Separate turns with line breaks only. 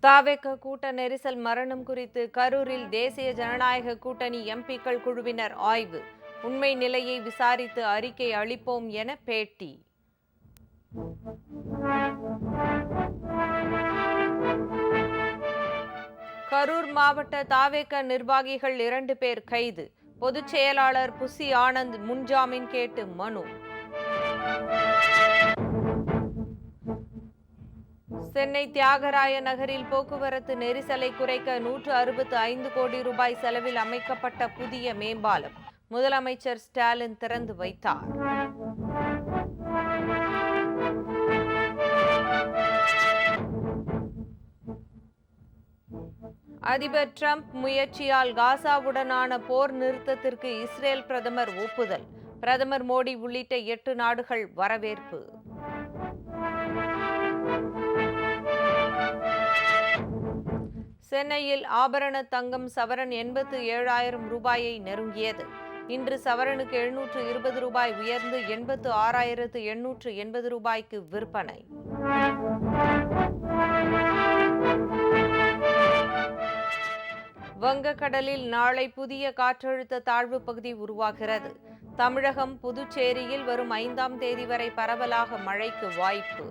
தாவேக கூட்ட நெரிசல் மரணம் குறித்து கரூரில் தேசிய ஜனநாயக கூட்டணி எம்பிக்கள் குழுவினர் ஆய்வு. உண்மை நிலையை விசாரித்து அறிக்கை அளிப்போம் என பேட்டி. கரூர் மாவட்ட தாவேக நிர்வாகிகள் 2 பேர் கைது. பொதுச் செயலாளர் புசி ஆனந்த் முன்ஜாமீன் கேட்டு மனு. சென்னை தியாகராய நகரில் போக்குவரத்து நெரிசலை குறைக்க 165 கோடி ரூபாய் செலவில் அமைக்கப்பட்ட புதிய மேம்பாலம் முதலமைச்சர் ஸ்டாலின் திறந்து வைத்தார். அதிபர் டிரம்ப் முயற்சியால் காசாவுடனான போர் நிறுத்தத்திற்கு இஸ்ரேல் பிரதமர் ஒப்புதல். பிரதமர் மோடி உள்ளிட்ட 8 நாடுகள் வரவேற்பு. சென்னையில் ஆபரண தங்கம் சவரன் 87,000 ரூபாயை நெருங்கியது. இன்று சவரனுக்கு 720 ரூபாய் உயர்ந்து 86,880 ரூபாய்க்கு விற்பனை. வங்கக்கடலில் நாளை புதிய காற்றழுத்த தாழ்வு பகுதி உருவாகிறது. தமிழகம், புதுச்சேரியில் வரும் 5ஆம் தேதி வரை பரவலாக மழைக்கு வாய்ப்பு.